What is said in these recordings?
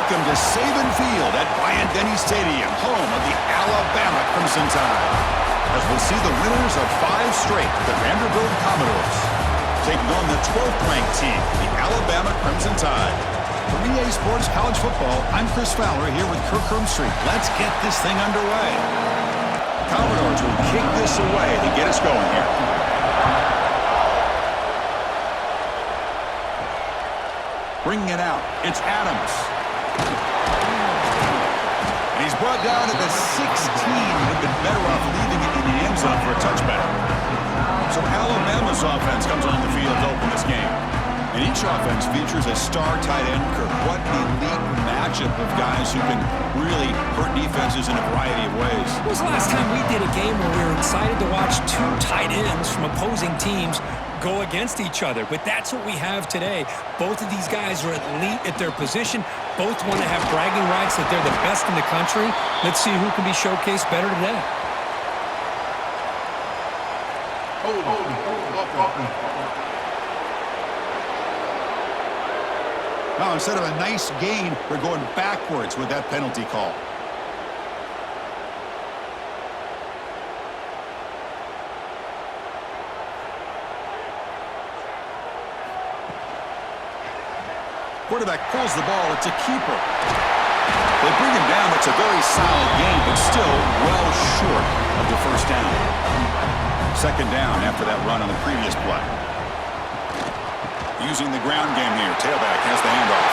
Welcome to Saban Field at Bryant-Denny Stadium, home of the Alabama Crimson Tide. As we'll see the winners of 5 straight, the Vanderbilt Commodores, taking on the 12th-ranked team, the Alabama Crimson Tide. For EA Sports College Football, I'm Chris Fowler here with Kirk Hermstreet. Let's get this thing underway. The Commodores will kick this away to get us going here. Bringing it out, it's Adams. And he's brought down at the 16. They've been better off leaving it in the end zone for a touchback. So Alabama's offense comes on the field to open this game. And each offense features a star tight end. Kirk, what an elite matchup of guys who can really hurt defenses in a variety of ways. When was the last time we did a game where we were excited to watch 2 tight ends from opposing teams go against each other? But that's what we have today. Both of these guys are elite at their position. Both want to have bragging rights that they're the best in the country. Let's see who can be showcased better today. Now, instead of a nice gain, we're going backwards with that penalty call. Quarterback pulls the ball. It's a keeper. They bring him down. It's a very solid game, but still well short of the first down. Second down after that run on the previous play. Using the ground game here. Tailback has the handoff.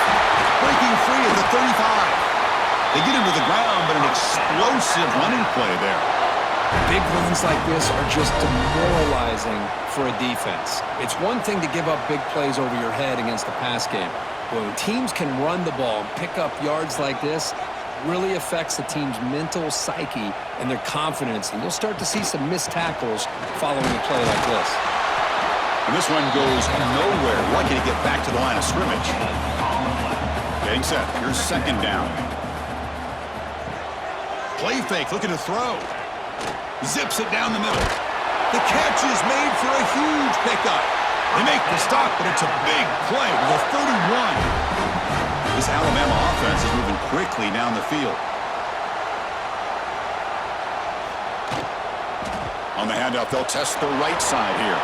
Breaking free at the 35. They get him to the ground, but an explosive running play there. Big runs like this are just demoralizing for a defense. It's one thing to give up big plays over your head against the pass game. When teams can run the ball and pick up yards like this, really affects the team's mental psyche and their confidence. And you'll start to see some missed tackles following a play like this. And this one goes nowhere. Lucky to get back to the line of scrimmage. Getting set. Here's second down. Play fake, looking to throw. Zips it down the middle. The catch is made for a huge pickup. They make the stop, but it's a big play with a 31. This Alabama offense is moving quickly down the field. On the handoff, they'll test the right side here.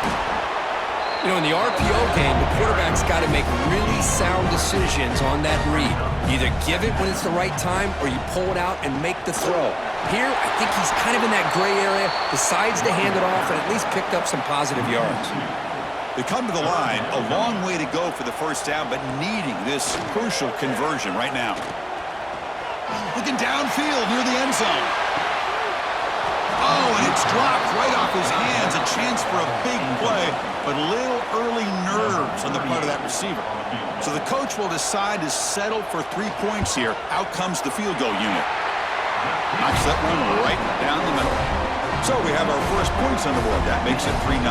You know, in the RPO game, the quarterback's got to make really sound decisions on that read. You either give it when it's the right time or you pull it out and make the throw. Here, I think he's kind of in that gray area, decides to hand it off and at least picked up some positive yards. They come to the line, a long way to go for the first down, but needing this crucial conversion right now. Looking downfield near the end zone. Oh, and it's dropped right off his hands. A chance for a big play, but little early nerves on the part of that receiver. So the coach will decide to settle for 3 points here. Out comes the field goal unit. Knocks that one right down the middle. So we have our first points on the board. That makes it 3-0.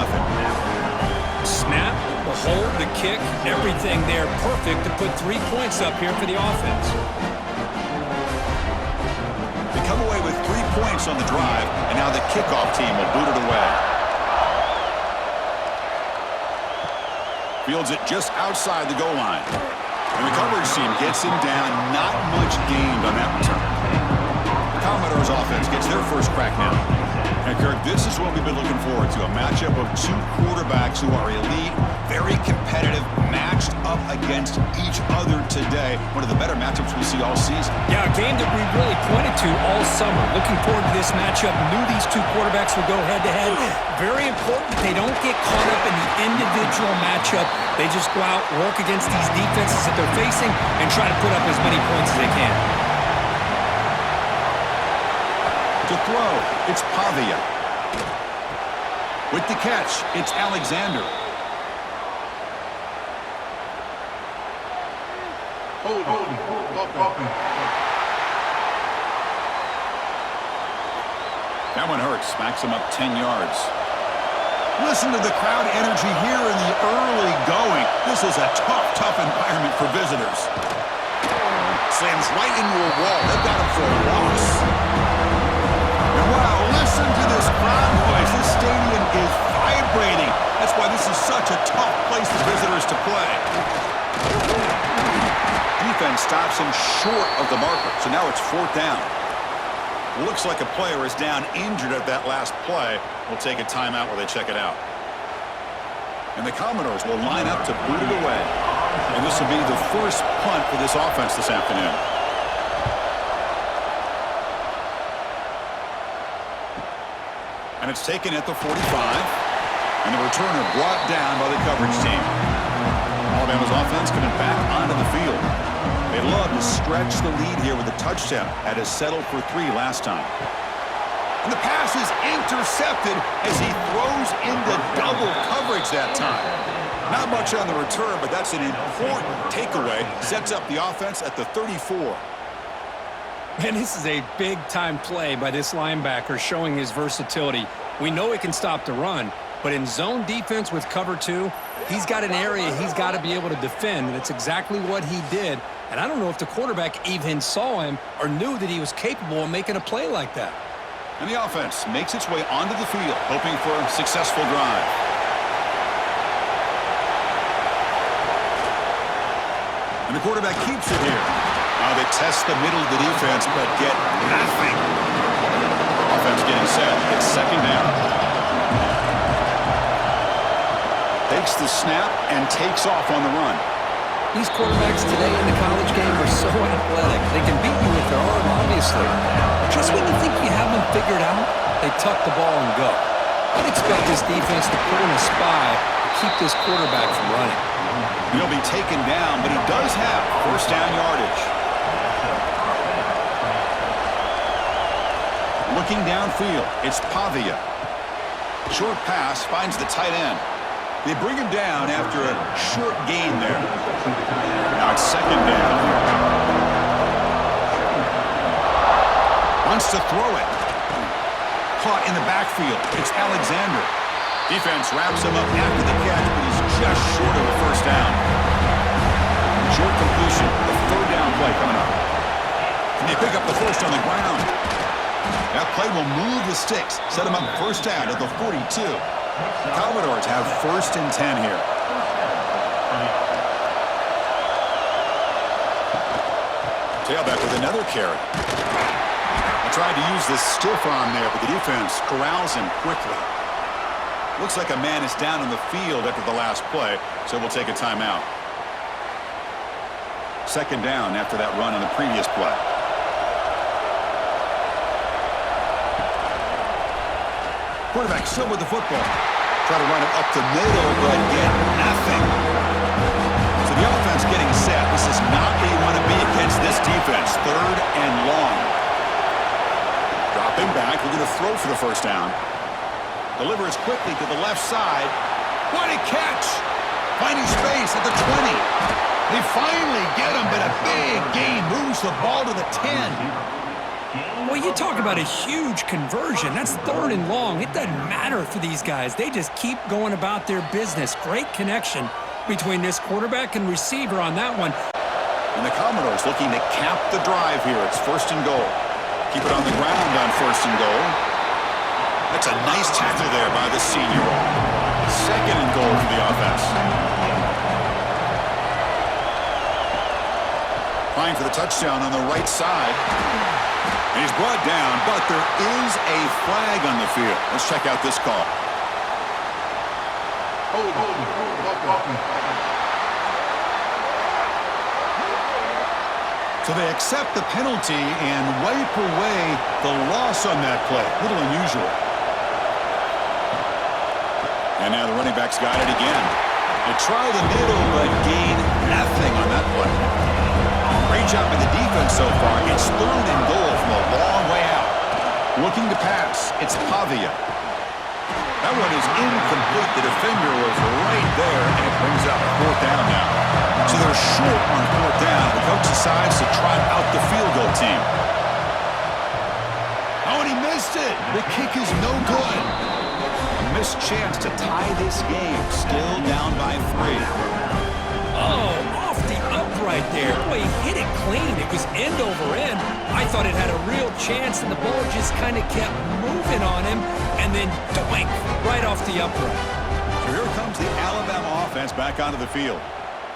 Snap, the hold, the kick, everything there perfect to put 3 points up here for the offense. They come away with 3 points on the drive, and now the kickoff team will boot it away. Fields it just outside the goal line. And the coverage team gets him down. Not much gained on that return. The Commodores offense gets their first crack now. And Kirk, this is what we've been looking forward to, a matchup of 2 quarterbacks who are elite, very competitive, matched up against each other today. One of the better matchups we see all season. Yeah, a game that we really pointed to all summer. Looking forward to this matchup. Knew these 2 quarterbacks would go head-to-head. Very important that they don't get caught up in the individual matchup. They just go out, work against these defenses that they're facing, and try to put up as many points as they can. To throw, it's Pavia. With the catch, it's Alexander. That one hurts. Smacks him up 10 yards. Listen to the crowd energy here in the early going. This is a tough environment for visitors. Slams right into a wall. They've got him for a loss. And wow, listen to this crowd noise. This stadium is vibrating. That's why this is such a tough place for visitors to play. Defense defense stops him short of the marker. So now it's 4th down. Looks like a player is down injured at that last play. We'll take a timeout while they check it out. And the Commodores will line up to boot it away. And this will be the first punt for this offense this afternoon. And it's taken at the 45. And the returner brought down by the coverage team. Alabama's offense coming back onto the field. They love to stretch the lead here with a touchdown. Had to settle for 3 last time. And the pass is intercepted as he throws into double coverage that time. Not much on the return, but that's an important takeaway. Sets up the offense at the 34. And this is a big-time play by this linebacker showing his versatility. We know he can stop the run, but in zone defense with cover 2, he's got an area he's got to be able to defend, and it's exactly what he did. And I don't know if the quarterback even saw him or knew that he was capable of making a play like that. And the offense makes its way onto the field, hoping for a successful drive. And the quarterback keeps it here. Now they test the middle of the defense, but get nothing. Offense getting set. It's 2nd down. Takes the snap and takes off on the run. These quarterbacks today in the college game are so athletic. They can beat you with their arm, obviously. Just when you think you have them figured out, they tuck the ball and go. I'd expect this defense to put in a spy to keep this quarterback from running. He'll be taken down, but he does have 1st down yardage. Looking downfield, it's Pavia. Short pass finds the tight end. They bring him down after a short gain there. Now it's 2nd down. Wants to throw it. Caught in the backfield. It's Alexander. Defense wraps him up after the catch, but he's just short of a 1st down. Short completion. The 3rd down play coming up. And they pick up the 1st on the ground. That play will move the sticks. Set him up 1st down at the 42. The Commodores have 1st and 10 here. Tailback with another carry. They tried to use this stiff arm there, but the defense corrals him quickly. Looks like a man is down on the field after the last play, so we'll take a timeout. 2nd down after that run on the previous play. Quarterback still with the football. Try to run it up the middle, but get nothing. So the offense getting set. This is not where you want to be against this defense. 3rd and long. Dropping back. We're going to throw for the 1st down. Delivers quickly to the left side. What a catch! Finding space at the 20. They finally get him, but a big gain moves the ball to the 10. Well, you talk about a huge conversion. That's 3rd and long. It doesn't matter for these guys. They just keep going about their business. Great connection between this quarterback and receiver on that one. And the Commodores looking to cap the drive here. It's 1st and goal. Keep it on the ground on 1st and goal. That's a nice tackle there by the senior. 2nd and goal for the offense. Trying for the touchdown on the right side. And he's brought down, but there is a flag on the field. Let's check out this call. So they accept the penalty and wipe away the loss on that play. A little unusual. And now the running back's got it again. They try the middle, but gain nothing on that play. Great job by the defense so far. It's 3rd and goal from a long way out. Looking to pass. It's Pavia. That one is incomplete. The defender was right there, and it brings up 4th down now. So they're short on 4th down. The coach decides to trot out the field goal team. Oh, and he missed it. The kick is no good. A missed chance to tie this game. Still down by 3. Oh, off the upright there. Boy, he hit it clean. It was end over end. I thought it had a real chance, and the ball just kind of kept moving on him, and then doink, right off the upright. So here comes the Alabama offense back onto the field.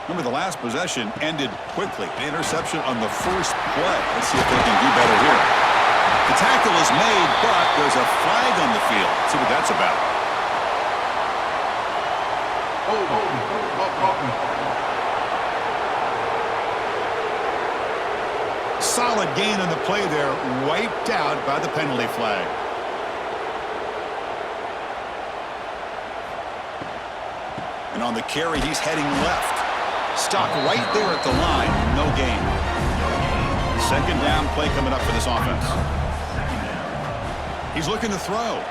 Remember, the last possession ended quickly. An interception on the first play. Let's see if they can do better here. The tackle is made, but there's a flag on the field. Let's see what that's about. Solid gain on the play there, wiped out by the penalty flag. And on the carry, he's heading left. Stuck right there at the line, no gain. Second down play coming up for this offense. He's looking to throw.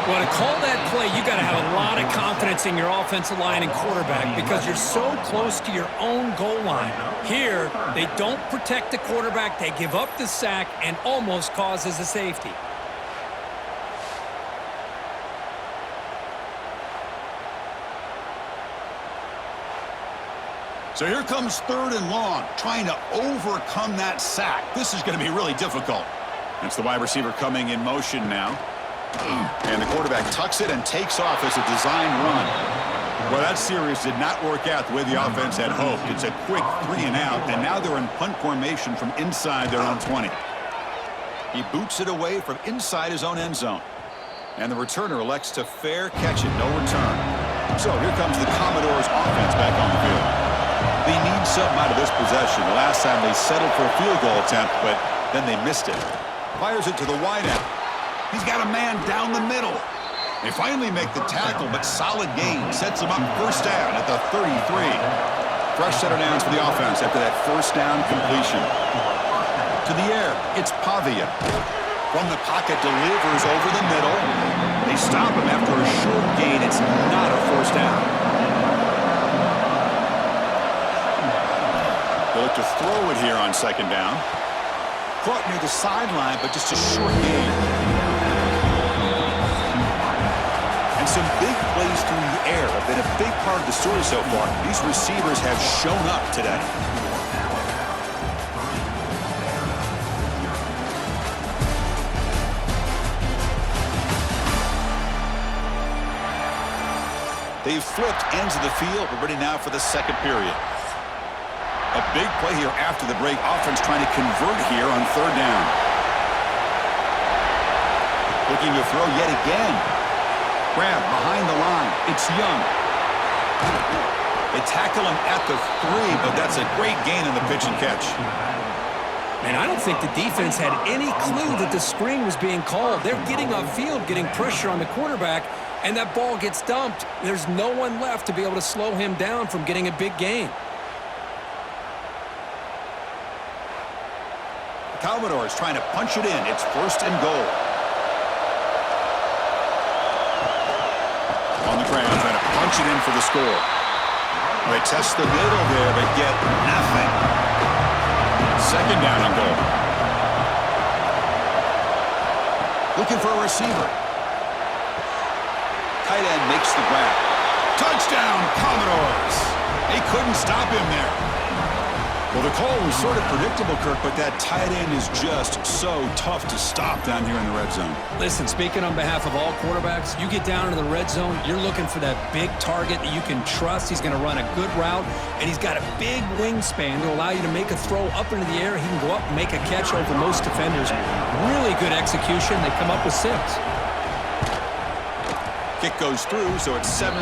Well, to call that play, you got to have a lot of confidence in your offensive line and quarterback because you're so close to your own goal line. Here, they don't protect the quarterback. They give up the sack and almost causes a safety. So here comes 3rd and long, trying to overcome that sack. This is going to be really difficult. It's the wide receiver coming in motion now. And the quarterback tucks it and takes off as a design run. Well, that series did not work out the way the offense had hoped. It's a quick 3 and out, and now they're in punt formation from inside their own 20. He boots it away from inside his own end zone. And the returner elects to fair catch it, no return. So here comes the Commodores offense back on the field. They need something out of this possession. The last time they settled for a field goal attempt, but then they missed it. Fires it to the wideout. He's got a man down the middle. They finally make the tackle, but solid gain sets him up first down at the 33. Fresh set of downs for the offense after that first down completion. To the air, it's Pavia. From the pocket, delivers over the middle. They stop him after a short gain. It's not a first down. They look to throw it here on second down. Caught near the sideline, but just a short gain. And some big plays through the air have been a big part of the story so far. These receivers have shown up today. They've flipped ends of the field. We're ready now for the second period. A big play here after the break. Offense trying to convert here on third down. Looking to throw yet again. Grab behind the line. It's Young. They tackle him at the 3, but that's a great gain in the pitch and catch. Man, I don't think the defense had any clue that the screen was being called. They're getting upfield, getting pressure on the quarterback, and that ball gets dumped. There's no one left to be able to slow him down from getting a big gain. The Commodores trying to punch it in. It's first and goal. On the ground, trying to punch it in for the score. They test the middle there, but get nothing. Second down and goal. Looking for a receiver. Tight end makes the grab. Touchdown, Commodores. They couldn't stop him there. Well, the call was sort of predictable, Kirk, but that tight end is just so tough to stop down here in the red zone. Listen, speaking on behalf of all quarterbacks, you get down into the red zone, you're looking for that big target that you can trust. He's going to run a good route, and he's got a big wingspan to allow you to make a throw up into the air. He can go up and make a catch over most defenders. Really good execution. They come up with 6. Kick goes through, so it's 7-3.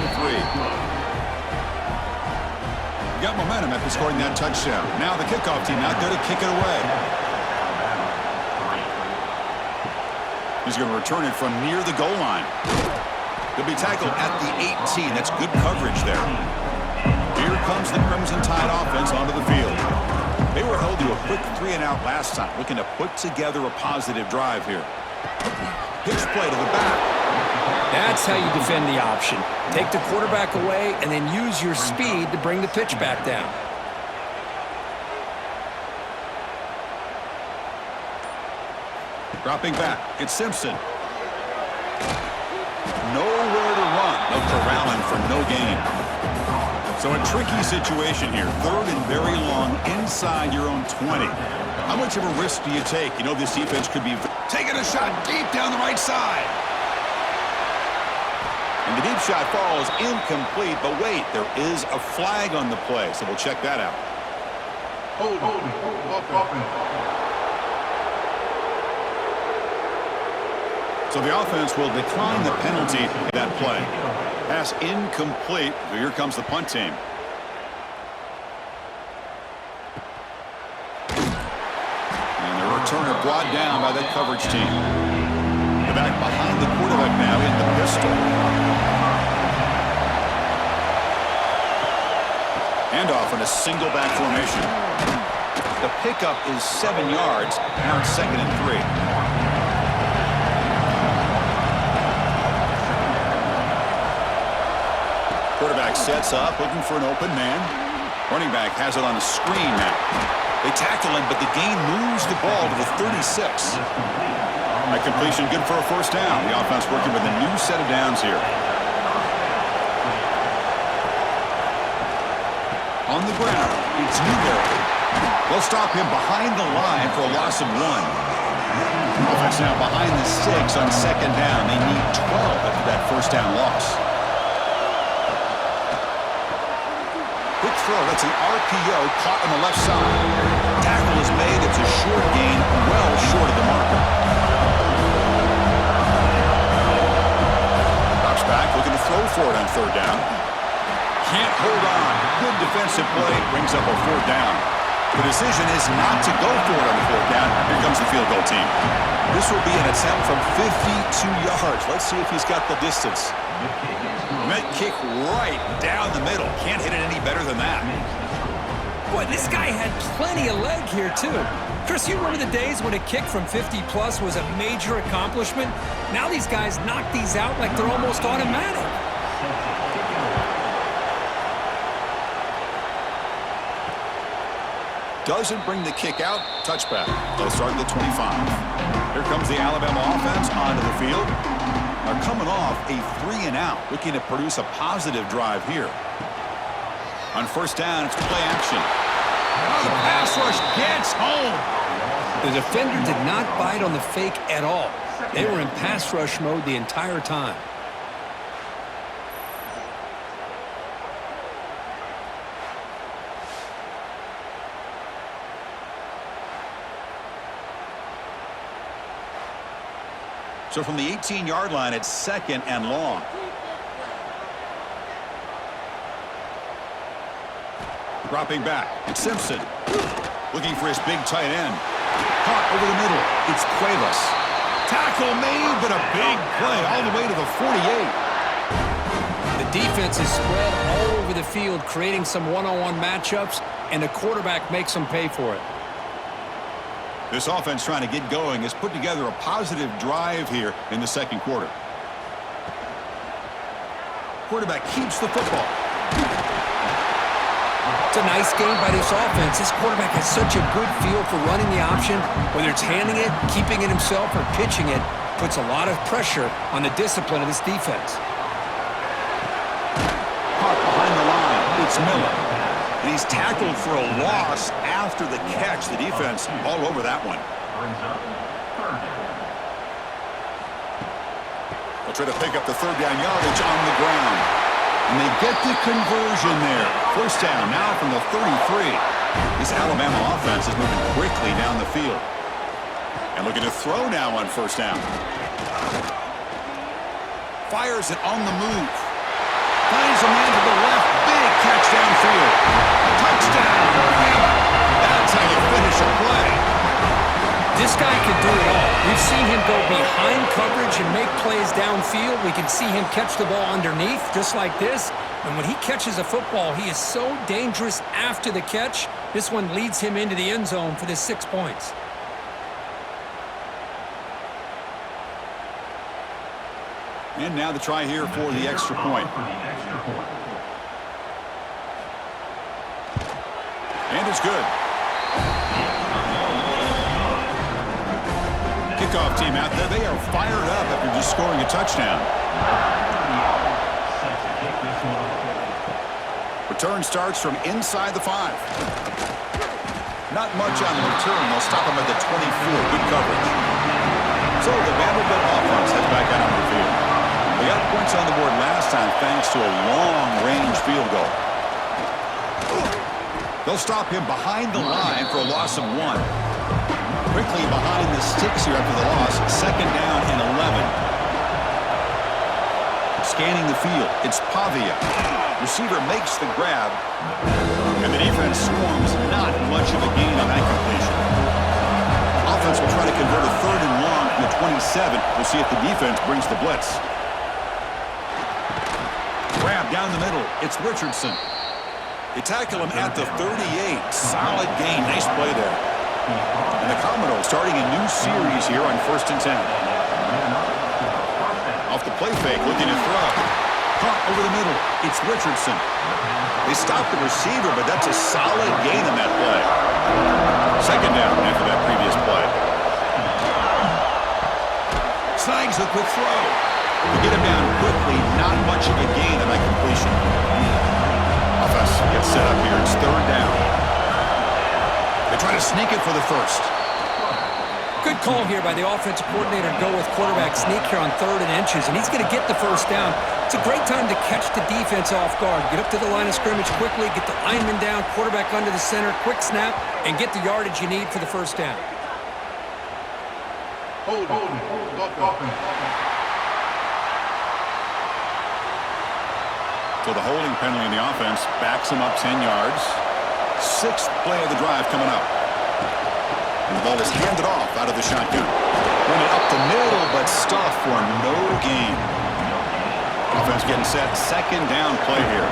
Got momentum after scoring that touchdown. Now the kickoff team out there to kick it away. He's going to return it from near the goal line. He'll be tackled at the 18. That's good coverage there. Here comes the Crimson Tide offense onto the field. They were held to a quick 3 and out last time, looking to put together a positive drive here. Pitch play to the back. That's how you defend the option. Take the quarterback away and then use your speed to bring the pitch back down. Dropping back, it's Simpson. Nowhere to run. No corralling for no gain. So a tricky situation here. 3rd and very long inside your own 20. How much of a risk do you take? You know this defense could be taking a shot deep down the right side. And the deep shot falls incomplete, but wait, there is a flag on the play, so we'll check that out. So the offense will decline the penalty in that play. Pass incomplete. Here comes the punt team. And the returner brought down by that coverage team. The back behind the quarterback now in the pistol. Handoff in a single back formation. The pickup is 7 yards. Now it's 2nd and 3. Quarterback sets up, looking for an open man. Running back has it on a screen now. They tackle him, but the gain moves the ball to the 36. That completion good for a first down. The offense working with a new set of downs here. On the ground, it's Newberry. They'll stop him behind the line for a loss of 1. Offense now behind the 6 on 2nd down. They need 12 after that first down loss. Quick throw, that's an RPO caught on the left side. Tackle is made, it's a short gain, well short of the marker. Drops back, looking to throw for it on 3rd down. Can't hold on. Good defensive play, brings up a 4th down. The decision is not to go for it on the 4th down. Here comes the field goal team. This will be an attempt from 52 yards. Let's see if he's got the distance. Met kick right down the middle. Can't hit it any better than that. Boy, this guy had plenty of leg here, too. Chris, you remember the days when a kick from 50-plus was a major accomplishment? Now these guys knock these out like they're almost automatic. Doesn't bring the kick out. Touchback. They'll start at the 25. Here comes the Alabama offense onto the field. Are coming off a 3-and-out, looking to produce a positive drive here. On 1st down, it's play action. Oh, the pass rush gets home. The defender did not bite on the fake at all. They were in pass rush mode the entire time. So from the 18-yard line, it's 2nd and long. Dropping back, it's Simpson. Looking for his big tight end. Caught over the middle, it's Cuevas. Tackle made, but a big play all the way to the 48. The defense is spread all over the field, creating some one-on-one matchups, and the quarterback makes them pay for it. This offense trying to get going has put together a positive drive here in the 2nd quarter. Quarterback keeps the football. It's a nice game by this offense. This quarterback has such a good feel for running the option. Whether it's handing it, keeping it himself, or pitching it, puts a lot of pressure on the discipline of this defense. Caught behind the line. It's Miller. And he's tackled for a loss after the catch. The defense all over that one. They'll try to pick up the 3rd down yardage on the ground. And they get the conversion there. 1st down now from the 33. This Alabama offense is moving quickly down the field. And looking to throw now on 1st down. Fires it on the move. Finds a man to the left. Big catch downfield. Touchdown. That's how you finish a play. This guy can do it all. We've seen him go behind coverage and make plays downfield. We can see him catch the ball underneath, just like this. And when he catches a football, he is so dangerous after the catch. This one leads him into the end zone for the 6 points. And now the try here for the extra point. And it's good. Kickoff team out there. They are fired up after just scoring a touchdown. Return starts from inside the 5. Not much on the return. They'll stop him at the 24. Good coverage. So the Vanderbilt offense heads back out on the field. They got points on the board last time thanks to a long-range field goal. They'll stop him behind the line for a loss of 1. Quickly behind the sticks here after the loss. 2nd down and 11. Scanning the field, it's Pavia. Receiver makes the grab, and the defense swarms. Not much of a gain on that completion. Offense will try to convert a 3rd and long from the 27. We'll see if the defense brings the blitz. Grab down the middle, it's Richardson. They tackle him at the 38. Solid gain, nice play there. And the Commodores starting a new series here on 1st and 10. Off the play fake, looking to throw. Caught over the middle. It's Richardson. They stop the receiver, but that's a solid gain on that play. 2nd down after that previous play. Snags a quick throw. To get him down quickly, not much of a gain on that completion. Offense gets set up here. It's 3rd down. They try to sneak it for the 1st. Good call here by the offensive coordinator to go with quarterback sneak here on 3rd and inches, and he's going to get the 1st down. It's a great time to catch the defense off guard. Get up to the line of scrimmage quickly, get the lineman down, quarterback under the center, quick snap, and get the yardage you need for the 1st down. Hold. So the holding penalty in the offense backs him up 10 yards. 6th play of the drive coming up. And the ball is handed off out of the shotgun. Run it up the middle, but stuffed for no gain. Offense getting set. 2nd down play here.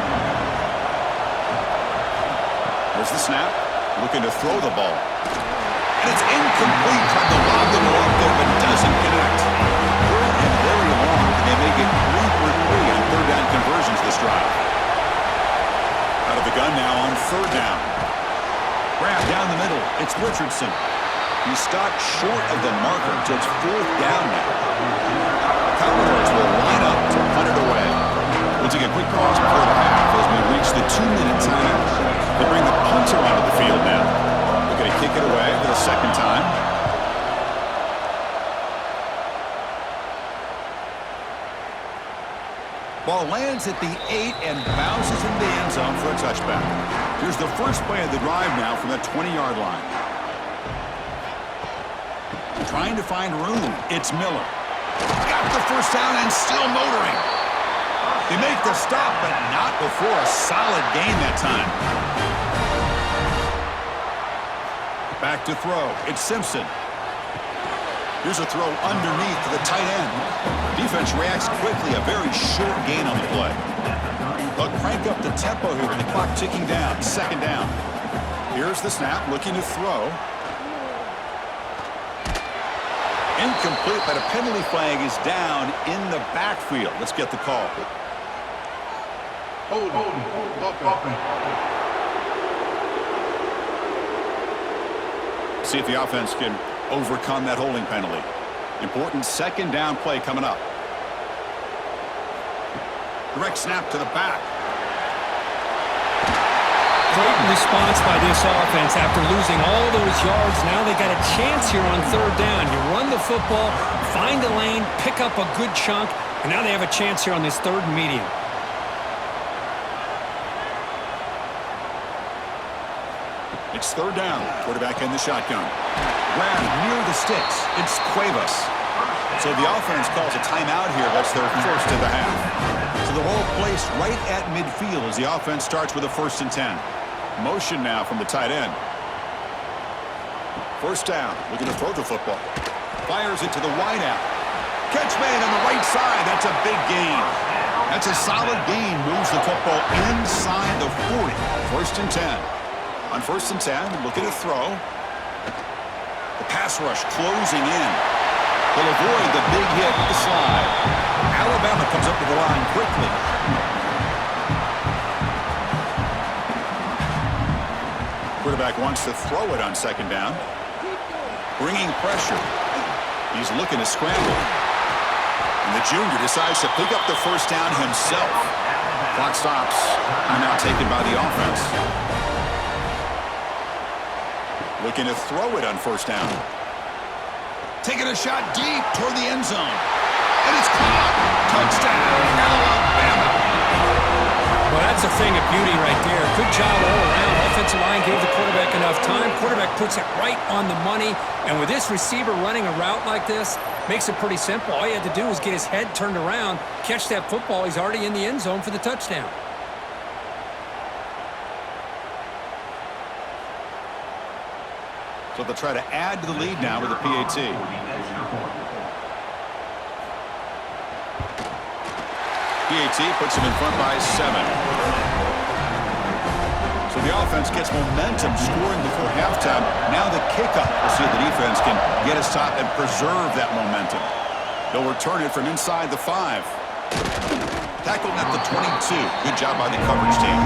There's the snap. Looking to throw the ball. And it's incomplete. Tried to lob the ball up there, but doesn't connect. 3rd and very long. And they make it 3 for 3 on 3rd down conversions this drive. Out of the gun now on 3rd down. Grab down the middle. It's Richardson. He stopped short of the marker, so it's 4th down now. The Commodores will line up to punt it away. We'll take a quick pause before the half as we reach the 2-minute timeout. They bring the punter onto the field now. They're going to kick it away for the 2nd time. Ball lands at the 8 and bounces into the end zone for a touchback. Here's the 1st play of the drive now from the 20-yard line. Trying to find room. It's Miller. Got the 1st down and still motoring. They make the stop, but not before a solid gain that time. Back to throw. It's Simpson. Here's a throw underneath to the tight end. Defense reacts quickly. A very short gain on the play. They'll crank up the tempo here with the clock ticking down. 2nd down. Here's the snap. Looking to throw. Incomplete, but a penalty flag is down in the backfield. Let's get the call. Hold. See if the offense can overcome that holding penalty. Important 2nd down play coming up. Direct snap to the back. Great response by this offense after losing all those yards. Now they got a chance here on 3rd down. You run the football, find a lane, pick up a good chunk, and now they have a chance here on this 3rd and medium. It's 3rd down. Quarterback in the shotgun. Grab near the sticks. It's Cuevas. So the offense calls a timeout here. That's their 1st of the half. So the ball placed right at midfield as the offense starts with a 1st and 10. Motion now from the tight end. 1st down. Looking to throw the football. Fires it to the wideout. Catch made on the right side. That's a big gain. That's a solid gain. Moves the football inside the 40. 1st and 10. On 1st and 10, looking to throw. The pass rush closing in. They'll avoid the big hit with the slide. Alabama comes up to the line quickly. Quarterback wants to throw it on 2nd down. Bringing pressure. He's looking to scramble. And the junior decides to pick up the 1st down himself. Clock stops. Timeout taken by the offense. Looking to throw it on 1st down. Taking a shot deep toward the end zone. And it's caught. Touchdown, Alabama. Well, that's a thing of beauty right there. Good job all around. Offensive line gave the quarterback enough time. Quarterback puts it right on the money. And with this receiver running a route like this, makes it pretty simple. All you had to do was get his head turned around, catch that football. He's already in the end zone for the touchdown. So they'll try to add to the lead now with a PAT. PAT puts him in front by 7. So the offense gets momentum scoring before halftime. Now the kickoff. We'll see if the defense can get a stop and preserve that momentum. They'll return it from inside the 5. Tackled at the 22. Good job by the coverage team.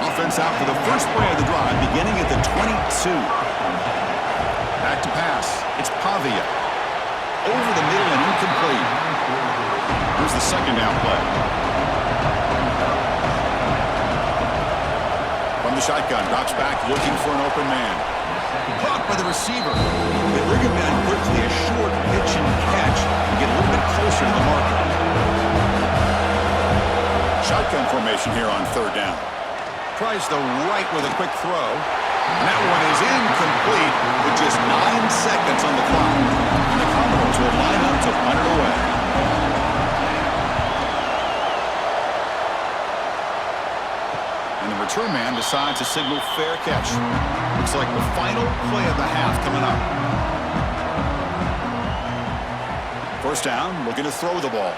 Offense out for the first play of the drive, beginning at the 22. Back to pass. It's Pavia. Over the middle and incomplete. Here's the second down play. From the shotgun, drops back, looking for an open man. Caught by the receiver. They bring him down quickly, a short pitch and catch, and get a little bit closer to the marker. Shotgun formation here on third down. Tries the right with a quick throw. And that one is incomplete with just 9 seconds on the clock. And the Commodores will line up to punt it away. And the return man decides to signal fair catch. Looks like the final play of the half coming up. First down, looking to throw the ball.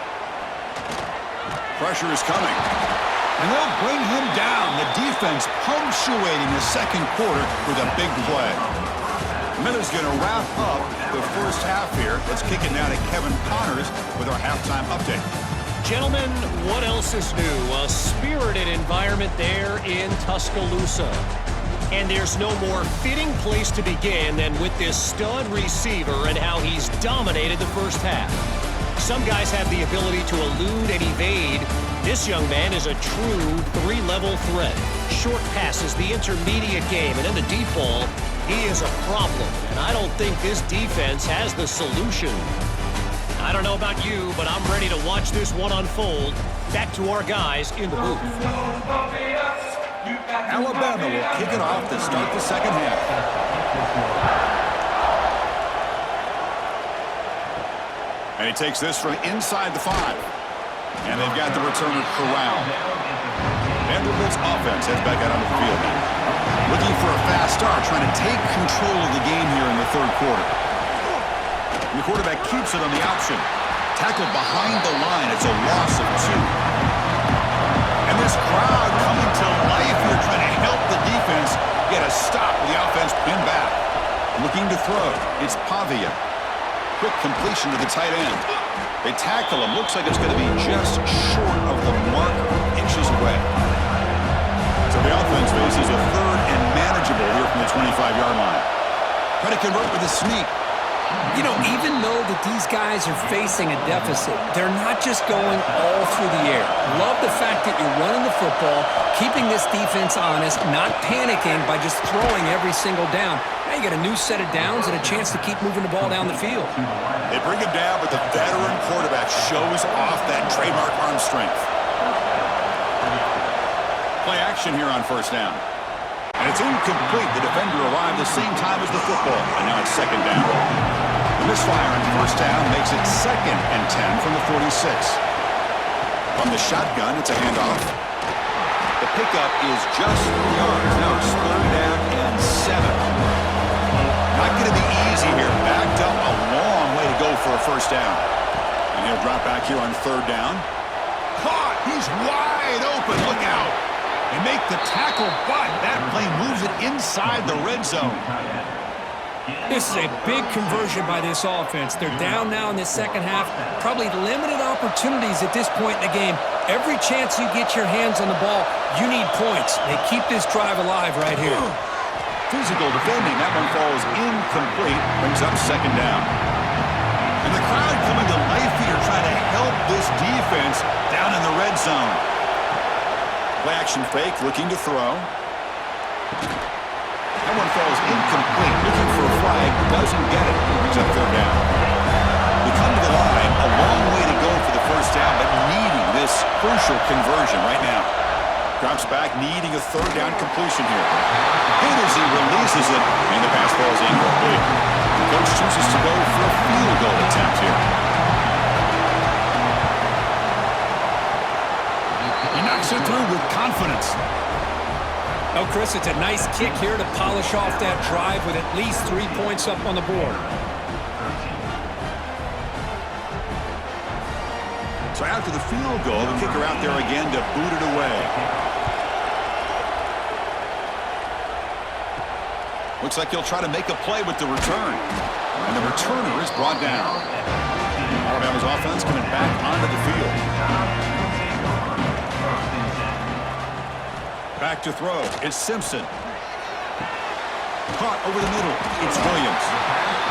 Pressure is coming. And they'll bring him down. The defense punctuating the second quarter with a big play. Miller's going to wrap up the first half here. Let's kick it now to Kevin Connors with our halftime update. Gentlemen, what else is new? A spirited environment there in Tuscaloosa. And there's no more fitting place to begin than with this stud receiver and how he's dominated the first half. Some guys have the ability to elude and evade. This young man is a true three-level threat. Short passes, the intermediate game, and in the deep ball, he is a problem. And I don't think this defense has the solution. I don't know about you, but I'm ready to watch this one unfold. Back to our guys in the booth. Alabama will kick it off to start the second half. And he takes this from inside the 5. And they've got the returner corralled. Vanderbilt's offense heads back out on the field now. Looking for a fast start, trying to take control of the game here in the third quarter. And the quarterback keeps it on the option. Tackled behind the line. It's a loss of 2. And this crowd coming to life here, trying to help the defense get a stop with the offense pinned back. Looking to throw. It's Pavia. Quick completion to the tight end. They tackle him. Looks like it's going to be just short of the mark, inches away. So the offense faces a third and manageable here from the 25-yard line. Try to convert with a sneak. You know, even though that these guys are facing a deficit, they're not just going all through the air. Love the fact that you're running the football, keeping this defense honest, not panicking by just throwing every single down. Now you got a new set of downs and a chance to keep moving the ball down the field. They bring him down, but the veteran quarterback shows off that trademark arm strength. Play action here on first down. And it's incomplete. The defender arrived the same time as the football. And now it's second down. The misfire on first down makes it 2nd and 10 from the 46. From the shotgun, it's a handoff. The pickup is just 3 yards. Now it's 3rd down and 7. Not going to be easy here. Backed up a long way to go for a first down. And he'll drop back here on 3rd down. Caught! He's wide open. Look out! They make the tackle, but that play moves it inside the red zone. This is a big conversion by this offense. They're down now in the second half. Probably limited opportunities at this point in the game. Every chance you get your hands on the ball, you need points. They keep this drive alive right here. Physical defending. That one falls incomplete. Brings up second down. And the crowd coming to life here, trying to help this defense down in the red zone. Play action fake, looking to throw. That one falls incomplete. Looking for a flag, doesn't get it. Brings up 3rd down. We come to the line, a long way to go for the first down, but needing this crucial conversion right now. Drops back, needing a third down completion here. Hit as he releases it, and the pass falls incomplete. The coach chooses to go for a field goal attempt here. He knocks it through with confidence. Oh, Chris, it's a nice kick here to polish off that drive with at least 3 points up on the board. So after the field goal, the kicker out there again to boot it away. Looks like he'll try to make a play with the return. And the returner is brought down. Alabama's offense coming back onto the field. Back to throw. It's Simpson. Caught over the middle. It's Williams.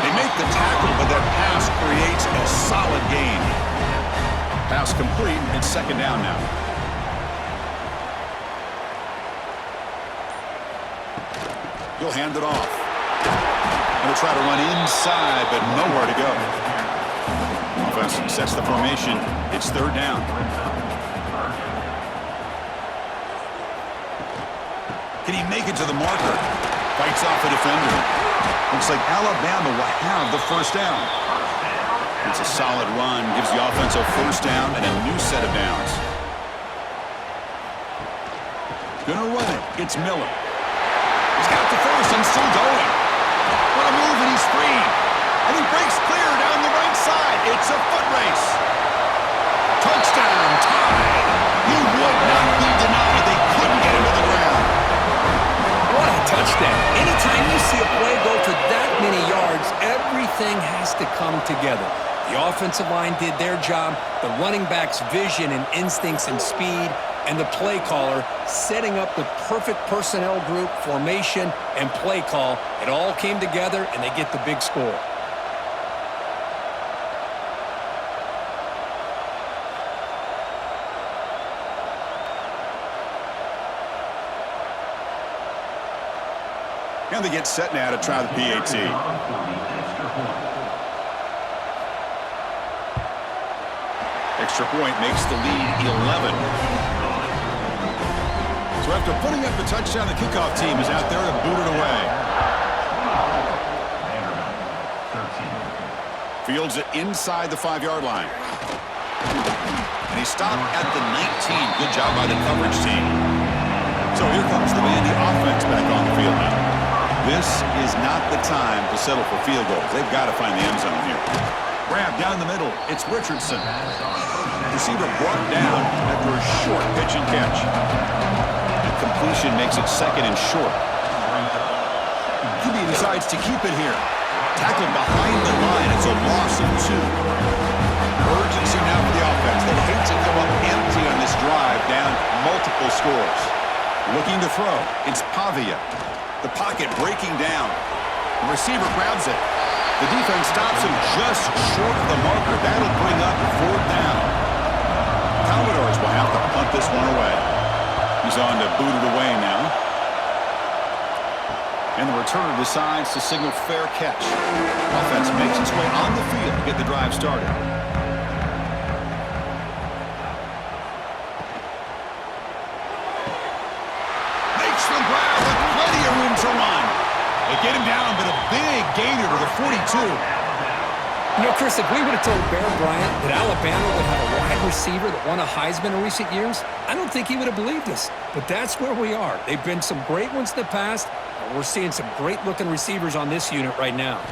They make the tackle, but that pass creates a solid gain. Pass complete. It's second down now. He'll hand it off. Going to try to run inside, but nowhere to go. Offense sets the formation. It's third down. Can he make it to the marker? Fights off a defender. Looks like Alabama will have the first down. It's a solid run. Gives the offense a first down and a new set of downs. Gonna run it. It's Miller. He's got the first and still going. What a move, and he's free. And he breaks clear down the right side. It's a foot race. Touchdown, tied. He would not be denied. They couldn't get him to the ground. What a touchdown. Anytime you see a play go for that many yards, everything has to come together. The offensive line did their job, the running back's vision and instincts and speed, and the play caller setting up the perfect personnel group, formation, and play call. It all came together, and they get the big score. And they get set now to try the PAT. Extra point makes the lead 11. So after putting up the touchdown, the kickoff team is out there to boot it away. Fields it inside the 5-yard line. And he stopped at the 19. Good job by the coverage team. So here comes the Vandy offense back on the field now. This is not the time to settle for field goals. They've got to find the end zone here. Grab down the middle. It's Richardson. Receiver brought down after a short pitch and catch. The completion makes it second and short. QB decides to keep it here. Tackled behind the line. It's a loss of 2. Urgency now for the offense. They hate to come up empty on this drive, down multiple scores. Looking to throw. It's Pavia. The pocket breaking down. The receiver grabs it. The defense stops him just short of the marker. That'll bring up 4th down. Commodores will have to punt this one away. He's on to boot it away now. And the returner decides to signal fair catch. Offense makes its way on the field to get the drive started. Makes the grab with plenty of room to run. They get him down, but a big gainer to the 42. You know, Chris, if we would have told Bear Bryant that Alabama would have a wide receiver that won a Heisman in recent years, I don't think he would have believed us. But that's where we are. They've been some great ones in the past, and we're seeing some great-looking receivers on this unit right now.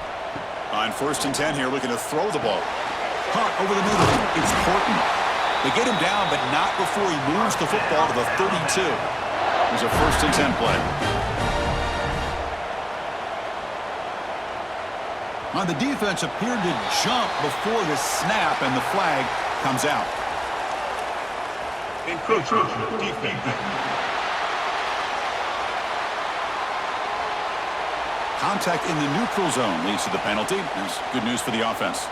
On 1st and 10 here, looking to throw the ball. Caught over the middle. It's Horton. They get him down, but not before he moves the football to the 32. There's a 1st and 10 play. On the defense appeared to jump before the snap, and the flag comes out. Encroachment defense. Contact in the neutral zone leads to the penalty. That's good news for the offense.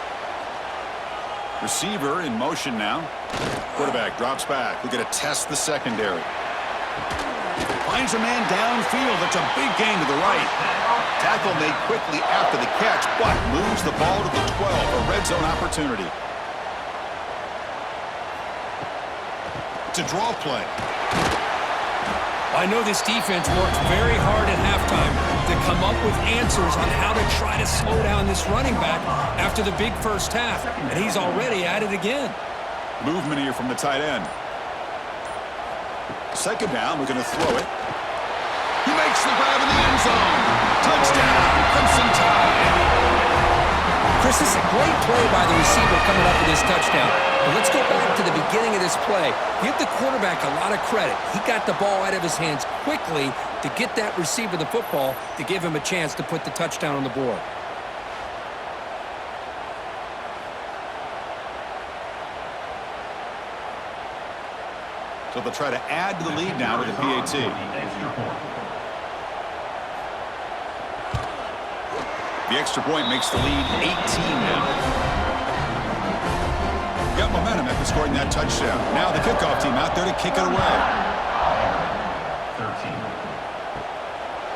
Receiver in motion now. Quarterback drops back. We're going to test the secondary. Finds a man downfield. That's a big gain to the right. Tackle made quickly after the catch, but moves the ball to the 12. A red zone opportunity. It's a draw play. I know this defense worked very hard at halftime to come up with answers on how to try to slow down this running back after the big first half, and he's already at it again. Movement here from the tight end. Second down, we're going to throw it. He makes the grab in the end zone. Touchdown, Crimson Tide. Chris, this is a great play by the receiver coming up with this touchdown. But let's go back to the beginning of this play. Give the quarterback a lot of credit. He got the ball out of his hands quickly to get that receiver the football to give him a chance to put the touchdown on the board. So they'll try to add to the lead now with the PAT. The extra point makes the lead 18 now. Got momentum after scoring that touchdown. Now the kickoff team out there to kick it away.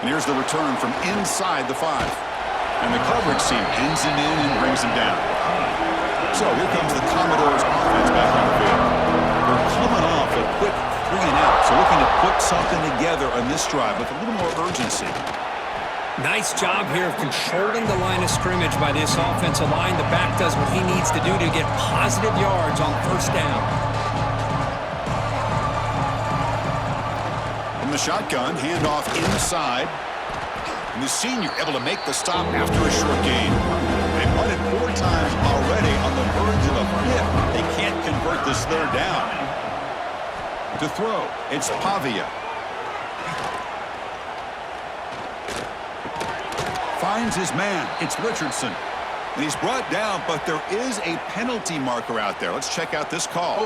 And here's the return from inside the 5. And the coverage team pins him in and brings him down. So here comes the Commodores offense back on the field. They're coming off a quick 3-and-out, so looking to put something together on this drive with a little more urgency. Nice job here of controlling the line of scrimmage by this offensive line. The back does what he needs to do to get positive yards on first down. From the shotgun, handoff inside. And the senior able to make the stop after a short gain. They've run it 4 times already on the verge of a 5th. They can't convert this third down. To throw, it's Pavia. Finds his man. It's Richardson. And he's brought down, but there is a penalty marker out there. Let's check out this call. So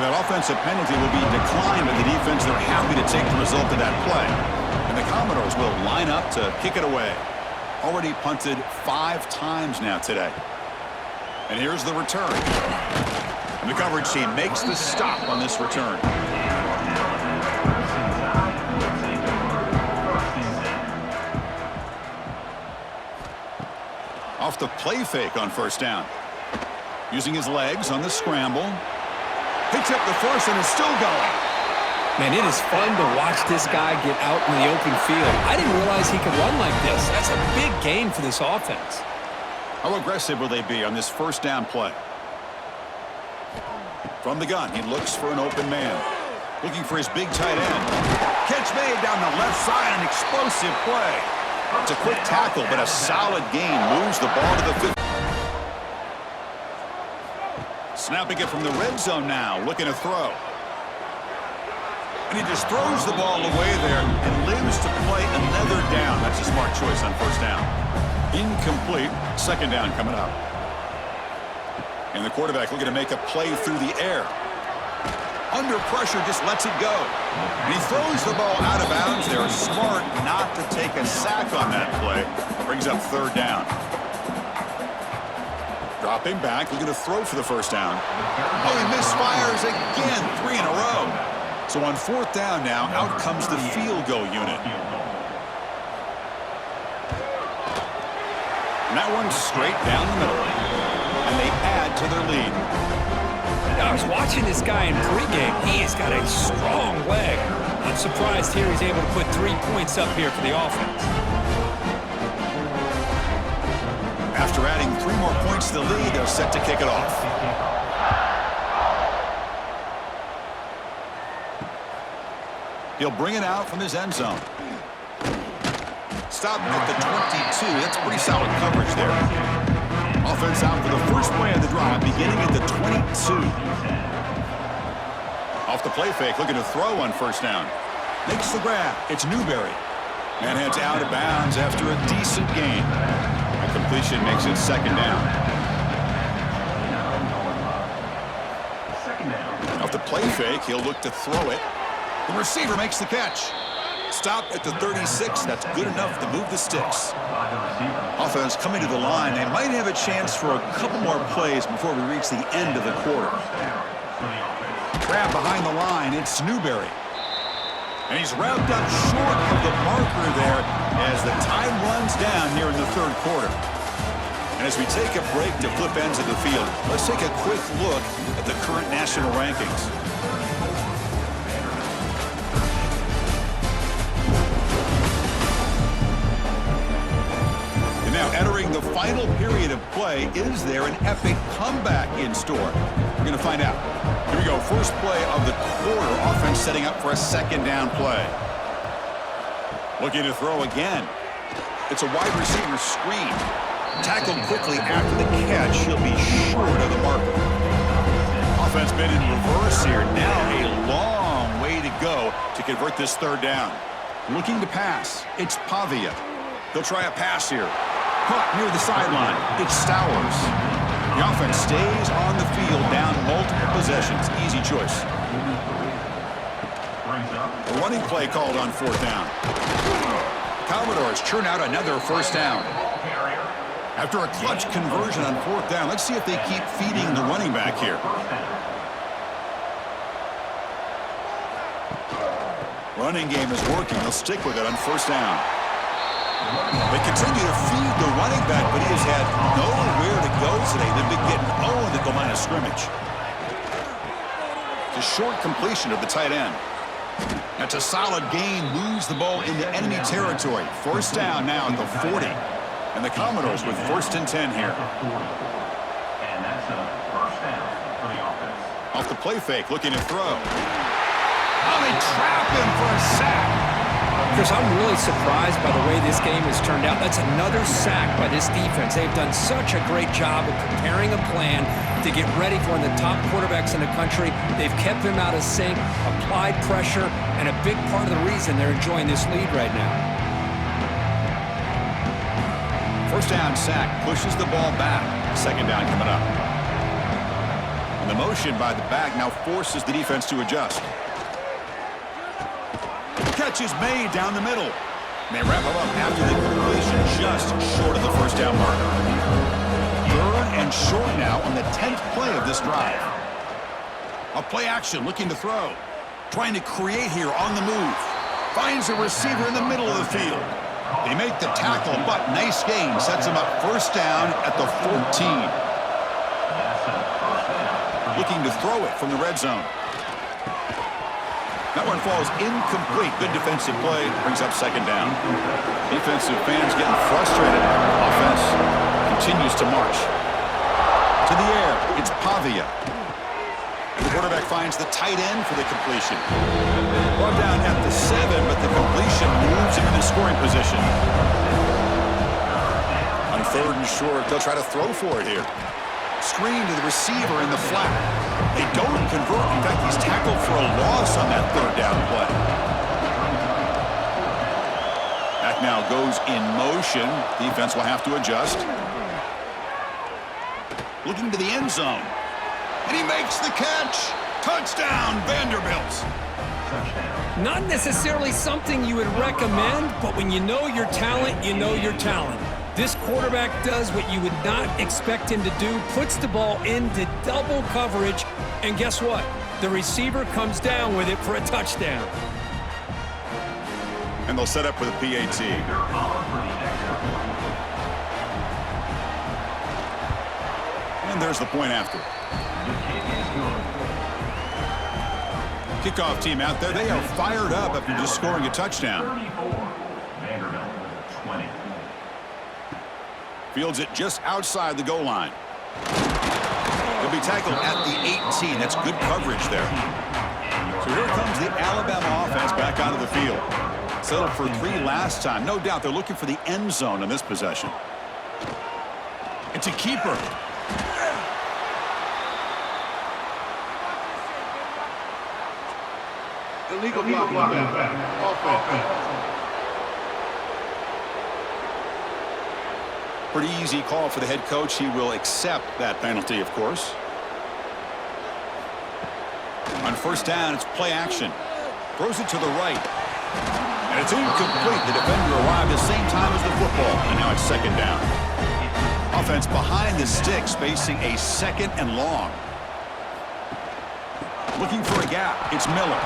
that offensive penalty will be declined by the defense. They're happy to take the result of that play. And the Commodores will line up to kick it away. Already punted 5 times now today. And here's the return. And the coverage team makes the stop on this return. Off the play fake on first down. Using his legs on the scramble. Picks up the first and is still going. Man, it is fun to watch this guy get out in the open field. I didn't realize he could run like this. That's a big gain for this offense. How aggressive will they be on this first down play? From the gun, he looks for an open man. Looking for his big tight end. Catch made down the left side, an explosive play. It's a quick tackle, but a solid gain moves the ball to the 50. Snapping it from the red zone now, looking to throw. And he just throws the ball away there and lives to play another down. That's a smart choice on first down. Incomplete. Second down coming up. And the quarterback looking to make a play through the air. Under pressure, just lets it go. And he throws the ball out of bounds there. Smart not to take a sack on that play. Brings up third down. Dropping back, looking to throw for the first down. Oh, he misfires again, 3 in a row. So on fourth down now, out comes the field goal unit. And that one's straight down the middle. And they add to their lead. Now, I was watching this guy in pregame. He has got a strong leg. I'm surprised here he's able to put 3 points up here for the offense. After adding 3 more points to the lead, they're set to kick it off. He'll bring it out from his end zone. Stopped at the 22. That's pretty solid coverage there. Offense out for the first play of the drive, beginning at the 22. Off the play fake, looking to throw on first down. Makes the grab. It's Newberry. And heads out of bounds after a decent gain. A completion makes it second down. Off the play fake, he'll look to throw it. The receiver makes the catch. Stopped at the 36. That's good enough to move the sticks. Offense coming to the line. They might have a chance for a couple more plays before we reach the end of the quarter. Grab behind the line. It's Newberry. And he's wrapped up short of the marker there as the time runs down here in the third quarter. And As we take a break to flip ends of the field, let's take a quick look at the current national rankings. And now entering the final period of play, is there an epic comeback in store? We're going to find out. Here we go, first play of the quarter. Offense setting up for a second down play. Looking to throw again. It's a wide receiver screen. Tackled quickly after the catch. He'll be short of the marker. Offense been in reverse here. Now a long way to go to convert this third down. Looking to pass. It's Pavia. He'll try a pass here. Caught near the sideline. It's Stowers. The offense stays on the field down multiple possessions. Easy choice. A running play called on fourth down. Commodores churn out another first down. After a clutch conversion on fourth down, let's see if they keep feeding the running back here. Running game is working. They'll stick with it on first down. They continue to feed the running back, but he has had nowhere to go today. They've been getting owned at the line of scrimmage. It's a short completion of the tight end. That's a solid gain. Moves the ball into enemy territory. First down now at the 40. And the Commodores with first and 10 here. And that's a first down for the offense. Off the play fake, looking to throw. Oh, they trap him for a sack. Chris, I'm really surprised by the way this game has turned out. That's another sack by this defense. They've done such a great job of preparing a plan to get ready for one of the top quarterbacks in the country. They've kept him out of sync, applied pressure, and a big part of the reason they're enjoying this lead right now. First down sack pushes the ball back. Second down coming up. And the motion by the back now forces the defense to adjust. Catch is made down the middle. They wrap him up after the completion, just short of the first down marker. Third and short now on the 10th play of this drive. A play action, looking to throw. Trying to create here on the move. Finds a receiver in the middle of the field. They make the tackle, but nice gain. Sets him up first down at the 14. Looking to throw it from the red zone. That one falls incomplete. Good defensive play. Brings up second down. Defensive fans getting frustrated. Offense continues to march. To the air. It's Pavia. The quarterback finds the tight end for the completion. Brought down at the 7, but the completion moves him into scoring position. On third and short, they'll try to throw for it here. Screen to the receiver in the flat. They don't convert. In fact, he's tackled for a loss on that third down play. Back now goes in motion. Defense will have to adjust. Looking to the end zone. And he makes the catch. Touchdown, Vanderbilt. Not necessarily something you would recommend, but when you know your talent, you know your talent. This quarterback does what you would not expect him to do, puts the ball into double coverage, and guess what? The receiver comes down with it for a touchdown. And they'll set up for the PAT. And there's the point after. Kickoff team out there. They are fired up after just scoring a touchdown. Vanderbilt 20. Fields it just outside the goal line. He'll be tackled at the 18. That's good coverage there. So here comes the Alabama offense back onto the field. Settled for 3 last time. No doubt they're looking for the end zone in this possession. It's a keeper. Illegal blocking. Offense. Pretty easy call for the head coach. He will accept that penalty, of course. On first down, it's play action. Throws it to the right. And it's incomplete. The defender arrived at the same time as the football. And now it's second down. Offense behind the sticks, facing a second and long. Looking for a gap. It's Miller.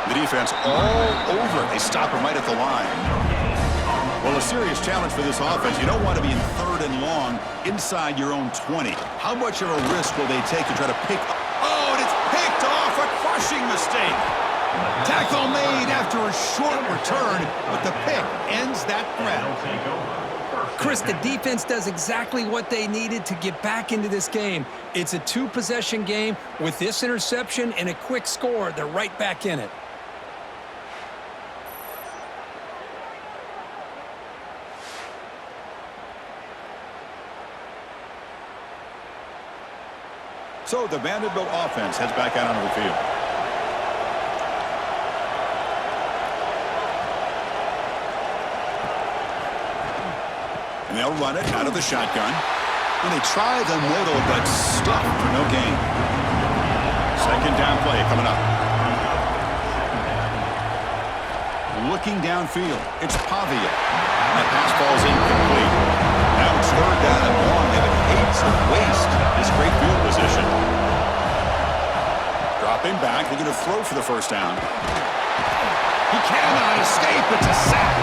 The defense all over it. They stop him right at the line. Well, a serious challenge for this offense. You don't want to be in 3rd and long inside your own 20. How much of a risk will they take to try to pick up? Oh, and it's picked off. A crushing mistake. Tackle made after a short return, but the pick ends that threat. Chris, the defense does exactly what they needed to get back into this game. It's a 2-possession game. With this interception and a quick score, they're right back in it. So the Vanderbilt offense heads back out onto the field. And they'll run it out of the shotgun. And they try the middle, but stuck for no gain. 2nd down play coming up. Looking downfield, it's Pavia. And the pass falls incomplete. Now it's 3rd down and long. They hate to waste this great field position. Dropping back, they're going to throw for the 1st down. He cannot escape. It's a sack.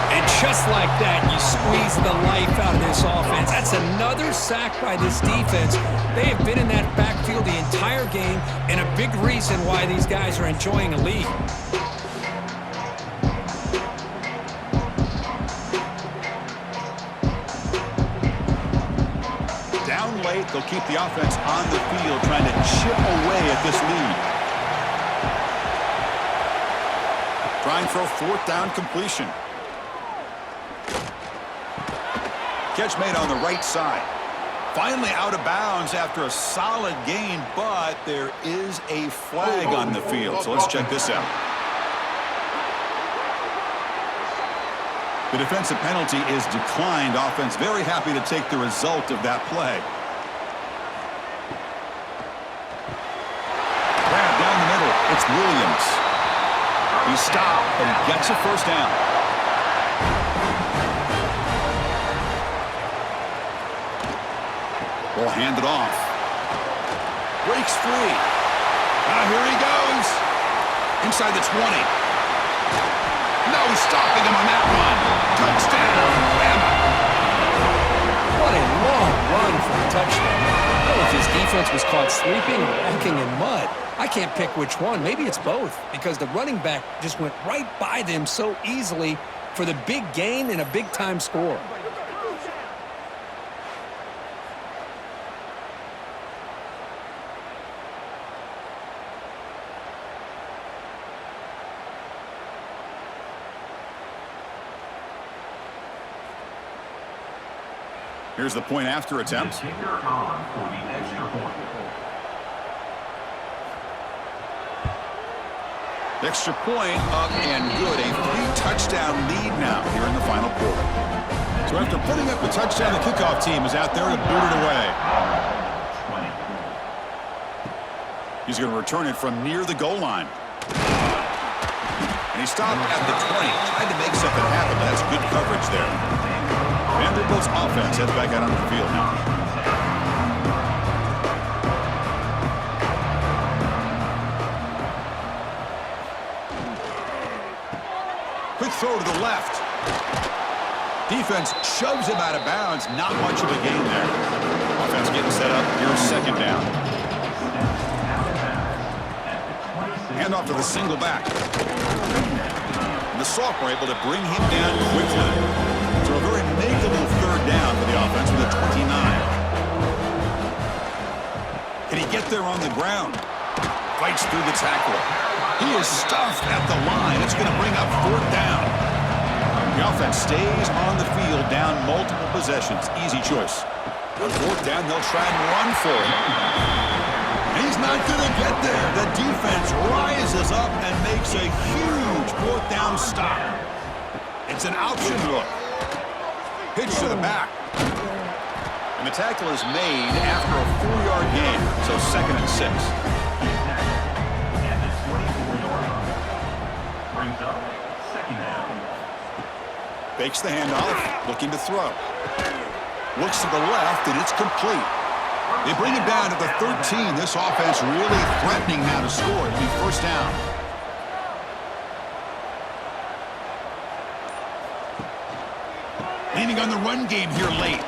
And just like that, you squeeze the life out of this offense. That's another sack by this defense. They have been in that backfield the entire game, and a big reason why these guys are enjoying a lead. Down late, they'll keep the offense on the field, trying to chip away at this lead. Trying for a 4th down completion. Catch made on the right side. Finally out of bounds after a solid gain, but there is a flag on the field. So let's check this out. The defensive penalty is declined. Offense very happy to take the result of that play. Grab down the middle. It's Williams. He stopped, but he gets a 1st down. Ball handed off. Breaks free. Now here he goes. Inside the 20. No stopping him on that run. Touchdown, Bama. What a long run for a touchdown. Well, if his defense was caught sleeping or walking in mud, I can't pick which one. Maybe it's both, because the running back just went right by them so easily for the big gain and a big-time score. Here's the point after attempt. Kicker on for the extra point. Extra point up and good. A 3-touchdown lead now here in the final quarter. So after putting up the touchdown, the kickoff team is out there to boot it away. 20. He's going to return it from near the goal line. And he stopped at the 20. Tried to make something happen, but that's good coverage there. Vanderbilt's offense heads back out on the field now. Quick throw to the left. Defense shoves him out of bounds. Not much of a gain there. Offense getting set up. Here's 2nd down. Hand off to the single back. And the sophomore able to bring him down quickly. So a very makeable 3rd down for the offense with a 29. Can he get there on the ground? Fights through the tackle. He is stuffed at the line. It's going to bring up 4th down. The offense stays on the field down multiple possessions. Easy choice. On 4th down, they'll try and run for him. He's not going to get there. The defense rises up and makes a huge 4th down stop. It's an option look. Pitch to the back. And the tackle is made after a 4-yard gain. So 2nd and 6. And the 24-yard line brings up 2nd down. Fakes the handoff, looking to throw. Looks to the left, and it's complete. They bring it down to the 13. This offense really threatening now to score. It'll be 1st down. Leaning on the run game here late.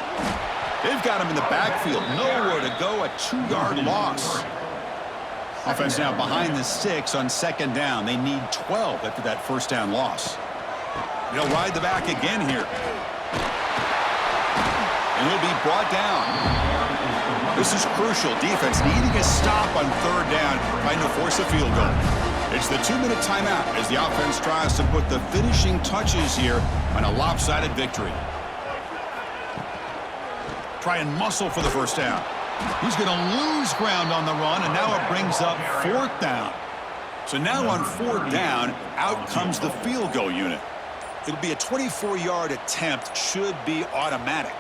They've got him in the backfield. Nowhere to go. A 2-yard loss. Offense now behind the 6 on second down. They need 12 after that first down loss. They'll ride the back again here. And he'll be brought down. This is crucial. Defense needing a stop on third down, trying to force a field goal. It's the 2-minute timeout as the offense tries to put the finishing touches here on a lopsided victory. Try and muscle for the first down. He's going to lose ground on the run, and now it brings up fourth down. So now on fourth down, out comes the field goal unit. It'll be a 24-yard attempt, should be automatic.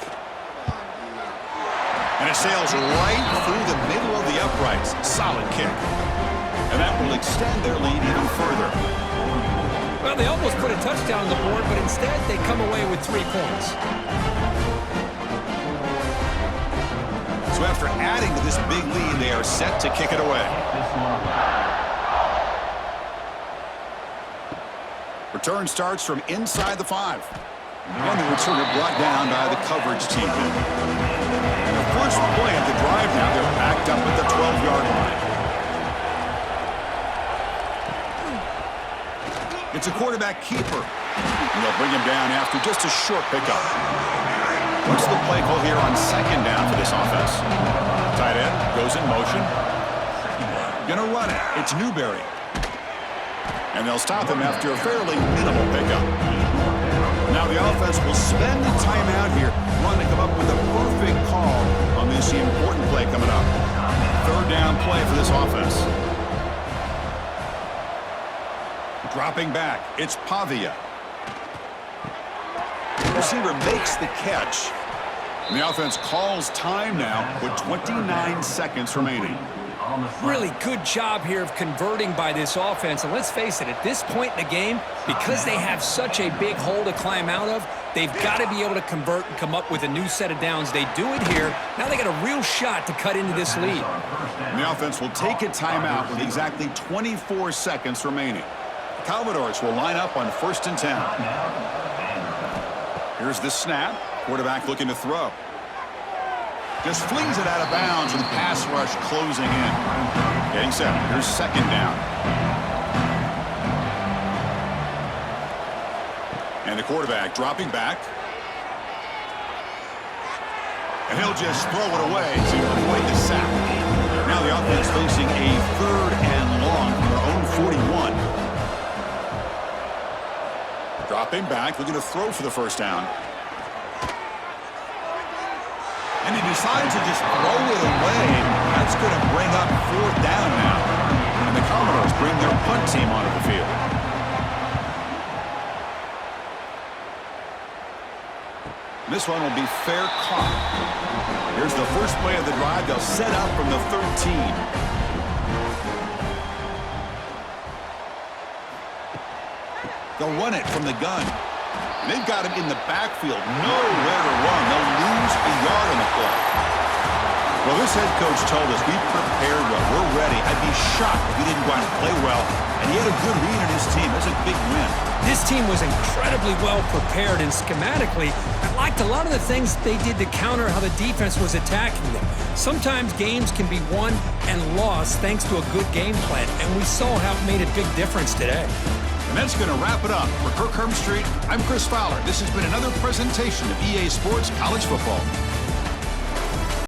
And it sails right through the middle of the uprights. Solid kick. And that will extend their lead even further. Well, they almost put a touchdown on the board, but instead they come away with 3 points. So after adding to this big lead, they are set to kick it away. Return starts from inside the 5. And the returner brought down by the coverage team. And the first play of the drive now, they're backed up at the 12-yard line. It's a quarterback keeper. And they'll bring him down after just a short pickup. What's the play call here on second down for this offense? Tight end goes in motion. Gonna run it. It's Newberry. And they'll stop him after a fairly minimal pickup. Now the offense will spend the timeout here, trying to come up with a perfect call on this important play coming up. Third down play for this offense. Dropping back, it's Pavia. The receiver makes the catch. And the offense calls time now with 29 seconds remaining. Really good job here of converting by this offense. And let's face it, at this point in the game, because they have such a big hole to climb out of, they've got to be able to convert and come up with a new set of downs. They do it here. Now they got a real shot to cut into this lead. And the offense will take a timeout with exactly 24 seconds remaining. The Commodores will line up on 1st and 10. Here's the snap. Quarterback looking to throw. Just flings it out of bounds with the pass rush closing in. Getting set. Here's second down. And the quarterback dropping back. And he'll just throw it away to avoid the sack. Now the offense facing a 3rd and long from their own 41. Dropping back, looking to throw for the first down. And he decides to just throw it away. That's going to bring up fourth down now. And the Commodores bring their punt team onto the field. This one will be fair caught. Here's the first play of the drive. They'll set up from the 13. They'll run it from the gun. And they've got him in the backfield. Nowhere to run. They'll lose a yard on the play. Well, this head coach told us we prepared well. We're ready. I'd be shocked if he didn't go out and play well. And he had a good read on his team. That's a big win. This team was incredibly well prepared, and schematically, I liked a lot of the things they did to counter how the defense was attacking them. Sometimes games can be won and lost thanks to a good game plan, and we saw how it made a big difference today. And that's going to wrap it up. For Kirk Street, I'm Chris Fowler. This has been another presentation of EA Sports College Football.